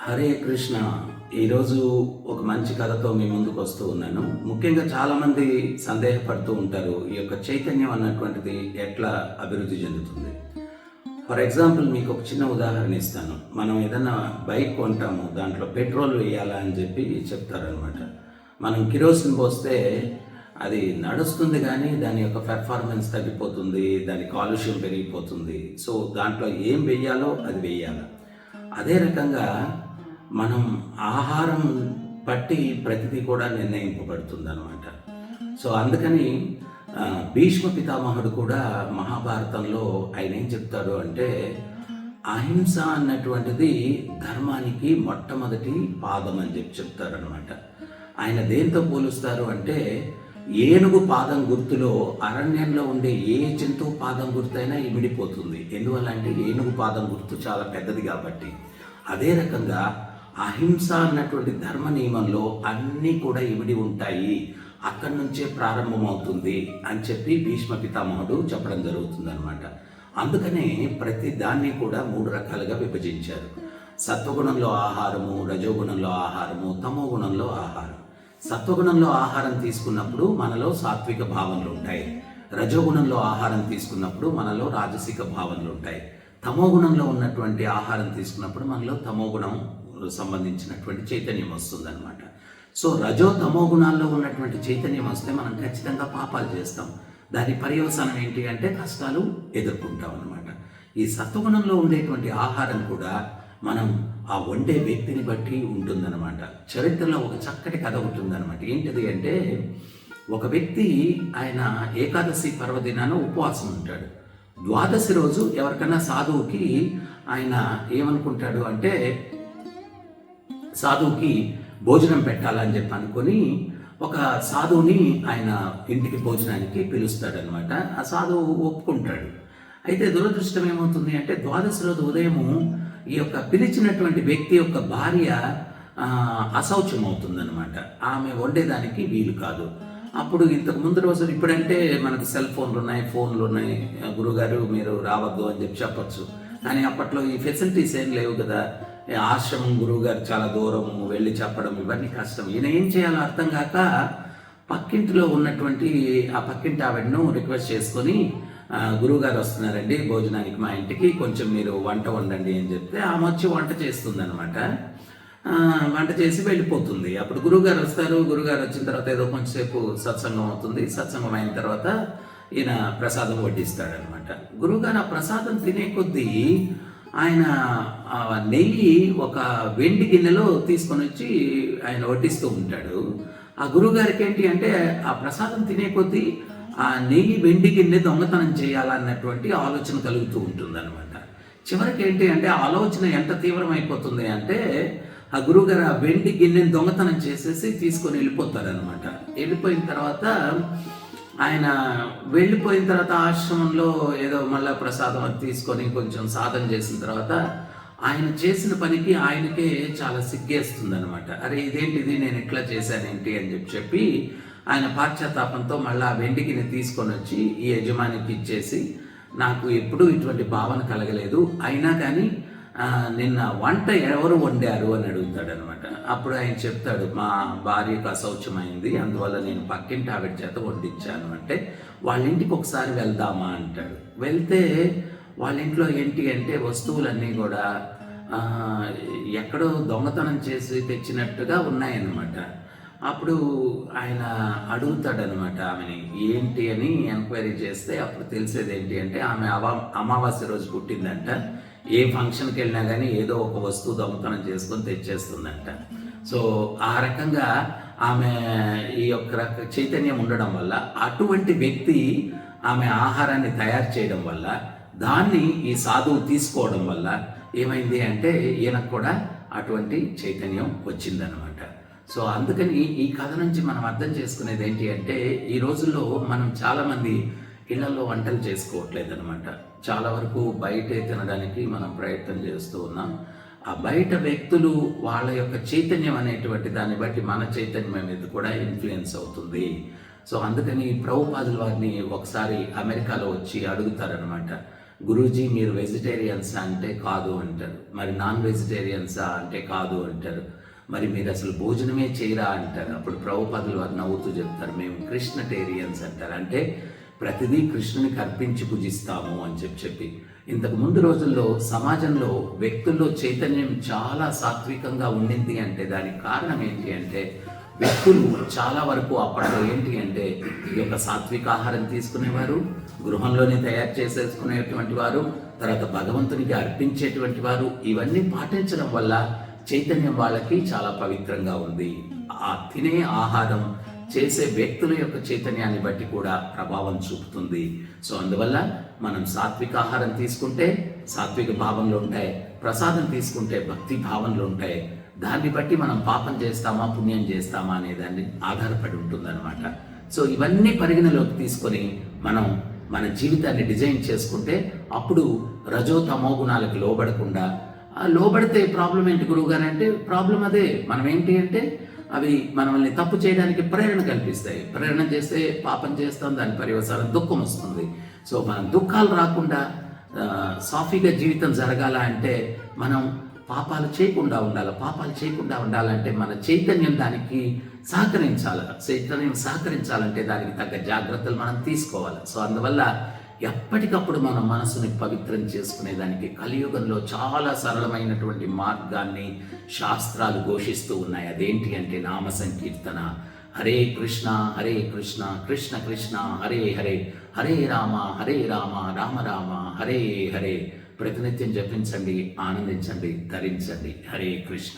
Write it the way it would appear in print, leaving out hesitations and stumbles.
హరే కృష్ణ. ఈరోజు ఒక మంచి కథతో మీ ముందుకు వస్తూ ఉన్నాను. ముఖ్యంగా చాలామంది సందేహపడుతూ ఉంటారు, ఈ యొక్క చైతన్యం అన్నటువంటిది ఎట్లా అభివృద్ధి చెందుతుంది. ఫర్ ఎగ్జాంపుల్ మీకు ఒక చిన్న ఉదాహరణ ఇస్తాను. మనం ఏదైనా బైక్ కొంటాము, దాంట్లో పెట్రోల్ వేయాలా అని చెప్పి చెప్తారనమాట. మనం కిరోసిన్ పోస్తే అది నడుస్తుంది, కానీ దాని యొక్క పెర్ఫార్మెన్స్ తగ్గిపోతుంది, దాని కాలుష్యం పెరిగిపోతుంది. సో దాంట్లో ఏం వెయ్యాలో అది వెయ్యాలి. అదే రకంగా మనం ఆహారం బట్టి ప్రతిదీ కూడా నిర్ణయింపబడుతుంది అనమాట. సో అందుకని భీష్మ పితామహుడు కూడా మహాభారతంలో ఆయన ఏం చెప్తాడు అంటే, అహింస అన్నటువంటిది ధర్మానికి మొట్టమొదటి పాదం అని చెప్తారనమాట. ఆయన దేంతో పోలుస్తారు అంటే, ఏనుగు పాదం గుర్తులో అరణ్యంలో ఉండే ఏ జంతువు పాదం గుర్తైనా ఇమిడిపోతుంది. ఎందువల్ల అంటే ఏనుగు పాదం గుర్తు చాలా పెద్దది కాబట్టి. అదే రకంగా అహింస అన్నటువంటి ధర్మ నియమంలో అన్నీ కూడా ఇమిడి ఉంటాయి, అక్కడి నుంచే ప్రారంభమవుతుంది అని చెప్పి భీష్మ పితామహుడు చెప్పడం జరుగుతుంది అనమాట. అందుకనే ప్రతి దాన్ని కూడా 3 రకాలుగా విభజించారు. సత్వగుణంలో ఆహారము, రజోగుణంలో ఆహారము, తమో గుణంలో ఆహారం. సత్వగుణంలో ఆహారం తీసుకున్నప్పుడు మనలో సాత్విక భావనలు ఉంటాయి. రజోగుణంలో ఆహారం తీసుకున్నప్పుడు మనలో రాజసిక భావనలు ఉంటాయి. తమోగుణంలో ఉన్నటువంటి ఆహారం తీసుకున్నప్పుడు మనలో తమోగుణం సంబంధించినటువంటి చైతన్యం వస్తుందన్నమాట. సో రజో తమో గుణాల్లో ఉన్నటువంటి చైతన్యం వస్తే మనం ఖచ్చితంగా పాపాలు చేస్తాం. దాని పర్యవసానం ఏంటి అంటే కష్టాలు ఎదుర్కొంటాం అనమాట. ఈ సత్వగుణంలో ఉండేటువంటి ఆహారం కూడా మనం ఆ వండే వ్యక్తిని బట్టి ఉంటుందన్నమాట. చరిత్రలో ఒక చక్కటి కథ ఉంటుందన్నమాట. ఏంటిది అంటే, ఒక వ్యక్తి ఆయన ఏకాదశి పర్వదినాన ఉపవాసం ఉంటాడు. ద్వాదశి రోజు ఎవరికైనా సాధువుకి ఆయన ఏమనుకుంటాడు అంటే, సాధువుకి భోజనం పెట్టాలని చెప్పి అనుకొని ఒక సాధువుని ఆయన ఇంటికి భోజనానికి పిలుస్తాడనమాట. ఆ సాధువు ఒప్పుకుంటాడు. అయితే దురదృష్టం ఏమవుతుంది అంటే, ద్వాదశి రోజు ఉదయము ఈ యొక్క పిలిచినటువంటి వ్యక్తి యొక్క భార్య అశౌచం అవుతుందన్నమాట. ఆమె వండేదానికి వీలు కాదు. అప్పుడు ఇంతకు ముందు రోజులు, ఇప్పుడంటే మనకు సెల్ ఫోన్లు ఉన్నాయి, ఫోన్లు ఉన్నాయి, గురుగారు మీరు రావద్దు అని చెప్పి చెప్పచ్చు. కానీ అప్పట్లో ఈ ఫెసిలిటీస్ ఏం లేవు కదా. ఆశ్రమం, గురువుగారు చాలా దూరం వెళ్ళి చెప్పడం, ఇవన్నీ కష్టం. ఈయన ఏం చేయాలో అర్థం కాక పక్కింటిలో ఉన్నటువంటి ఆ పక్కింటి ఆవిడను రిక్వెస్ట్ చేసుకొని, గురువుగారు వస్తున్నారండి భోజనానికి మా ఇంటికి, కొంచెం మీరు వంట వండండి అని చెప్తే ఆమె వచ్చి వంట చేస్తుంది అనమాట. వంట చేసి వెళ్ళిపోతుంది. అప్పుడు గురువుగారు వస్తారు. గురువుగారు వచ్చిన తర్వాత ఏదో కొంచెంసేపు సత్సంగం అవుతుంది. సత్సంగం అయిన తర్వాత ఈయన ప్రసాదం వడ్డిస్తాడనమాట. గురువుగారు ఆ ప్రసాదం తినే కొద్దీ ఆయన నెయ్యి ఒక వెండి గిన్నెలో తీసుకొని వచ్చి ఆయన వడ్డిస్తూ ఉంటాడు. ఆ గురువుగారికి ఏంటి అంటే, ఆ ప్రసాదం తినే కొద్దీ ఆ నెయ్యి వెండి గిన్నె దొంగతనం చేయాలన్నటువంటి ఆలోచన కలుగుతూ ఉంటుందన్నమాట. చివరికి ఏంటి అంటే, ఆలోచన ఎంత తీవ్రమైపోతుంది అంటే, ఆ గురువుగారు ఆ వెండి గిన్నెని దొంగతనం చేసేసి తీసుకొని వెళ్ళిపోతారనమాట. వెళ్ళిపోయిన తర్వాత ఆయన వెళ్ళిపోయిన తర్వాత ఆశ్రమంలో ఏదో మళ్ళీ ప్రసాదం అది తీసుకొని కొంచెం సాధన చేసిన తర్వాత ఆయన చేసిన పనికి ఆయనకే చాలా సిగ్గేస్తుంది అనమాట. అరే ఇదేంటిది, నేను ఇట్లా చేశానేంటి అని చెప్పి ఆయన పాశ్చాత్తాపంతో మళ్ళీ ఆ వెండికిని తీసుకొని వచ్చి ఈ యజమానికి ఇచ్చేసి, నాకు ఎప్పుడూ ఇటువంటి భావన కలగలేదు, అయినా కానీ నిన్న వంట ఎవరు వండారు అని అడుగుతాడనమాట. అప్పుడు ఆయన చెప్తాడు, మా భార్యకు అశౌచమైంది, అందువల్ల నేను పక్కింటి ఆవిడ చేత వండించాను అంటే, వాళ్ళ ఇంటికి ఒకసారి వెళ్దామా అంటాడు. వెళ్తే వాళ్ళ ఇంట్లో ఏంటి అంటే, వస్తువులన్నీ కూడా ఎక్కడో దొంగతనం చేసి తెచ్చినట్టుగా ఉన్నాయన్నమాట. అప్పుడు ఆయన అడుగుతాడనమాట ఆమెని, ఏంటి అని ఎంక్వైరీ చేస్తే అప్పుడు తెలిసేది ఏంటి అంటే, ఆమె అమావాస్య రోజు పుట్టిందంట. ఏ ఫంక్షన్కి వెళ్ళినా కానీ ఏదో ఒక వస్తువు దొంగతనం చేసుకొని తెచ్చేస్తుందంట. సో ఆ రకంగా ఆమె ఈ యొక్క చైతన్యం ఉండడం వల్ల, అటువంటి వ్యక్తి ఆమె ఆహారాన్ని తయారు చేయడం వల్ల, దాన్ని ఈ సాధువు తీసుకోవడం వల్ల ఏమైంది అంటే, ఈయనకు కూడా అటువంటి చైతన్యం వచ్చిందనమాట. సో అందుకని ఈ కథ నుంచి మనం అర్థం చేసుకునేది ఏంటి అంటే, ఈ రోజుల్లో మనం చాలామంది ఇళ్లలో వంటలు చేసుకోవట్లేదు అనమాట. చాలా వరకు బయటే తినడానికి మనం ప్రయత్నం చేస్తూ ఉన్నాం. ఆ బయట వ్యక్తులు వాళ్ళ యొక్క చైతన్యం అనేటువంటి దాన్ని బట్టి మన చైతన్యం అనేది కూడా ఇన్ఫ్లుయెన్స్ అవుతుంది. సో అందుకని ప్రభుపాదుల వారిని ఒకసారి అమెరికాలో వచ్చి అడుగుతారనమాట, గురూజీ మీరు వెజిటేరియన్సా అంటే కాదు అంటారు. మరి నాన్ వెజిటేరియన్సా అంటే కాదు అంటారు. మరి మీరు అసలు భోజనమే చేయరా అంటారు. అప్పుడు ప్రభుపాదులు వారు నవ్వుతూ చెప్తారు, మేము కృష్ణటేరియన్స్ అంటారు. అంటే ప్రతిదీ కృష్ణునికి అర్పించి పూజిస్తాము అని చెప్పి ఇంతకు ముందు రోజుల్లో సమాజంలో వ్యక్తుల్లో చైతన్యం చాలా సాత్వికంగా ఉండింది అంటే దానికి కారణం ఏంటి అంటే వ్యక్తులు చాలా వరకు అప్పట్లో ఏంటి అంటే ఈ యొక్క సాత్విక ఆహారం తీసుకునేవారు, గృహంలోనే తయారు చేసేసుకునేటువంటి వారు, తర్వాత భగవంతునికి అర్పించేటువంటి వారు. ఇవన్నీ పాటించడం వల్ల చైతన్యం వాళ్ళకి చాలా పవిత్రంగా ఉంది. ఆ తినే ఆహారం చేసే వ్యక్తుల యొక్క చైతన్యాన్ని బట్టి కూడా ప్రభావం చూపుతుంది. సో అందువల్ల మనం సాత్విక ఆహారం తీసుకుంటే సాత్విక భావంలో ఉంటాయి, ప్రసాదం తీసుకుంటే భక్తి భావంలో ఉంటాయి. దాన్ని బట్టి మనం పాపం చేస్తామా పుణ్యం చేస్తామా అనే దాన్ని ఆధారపడి ఉంటుందన్నమాట. సో ఇవన్నీ పరిగణలోకి తీసుకొని మనం మన జీవితాన్ని డిజైన్ చేసుకుంటే అప్పుడు రజో తమో గుణాలకు లోబడకుండా, లోబడితే ప్రాబ్లం ఏంటి గురువుగారు అంటే ప్రాబ్లం అదే. మనం ఏంటి అంటే అవి మనల్ని తప్పు చేయడానికి ప్రేరణ కల్పిస్తాయి. ప్రేరణ చేస్తే పాపం చేస్తాం, దాని పర్యవసానం దుఃఖం వస్తుంది. సో మనం దుఃఖాలు రాకుండా సాఫీగా జీవితం జరగాల అంటే మనం పాపాలు చేయకుండా ఉండాలి. పాపాలు చేయకుండా ఉండాలంటే మన చైతన్యం దానికి సహకరించాలి. చైతన్యం సహకరించాలంటే దానికి తగ్గ జాగ్రత్తలు మనం తీసుకోవాలి. సో అందువల్ల ఎప్పటికప్పుడు మన మనసుని పవిత్రం చేసుకునేదానికి కలియుగంలో చాలా సరళమైనటువంటి మార్గాన్ని శాస్త్రాలు ఘోషిస్తూ ఉన్నాయి. అదేంటి అంటే నామ సంకీర్తన. హరే కృష్ణ కృష్ణ కృష్ణ హరే హరే, హరే రామ రామ రామ హరే హరే. ప్రతినిత్యం జపించండి, ఆనందించండి, ధరించండి. హరే కృష్ణ.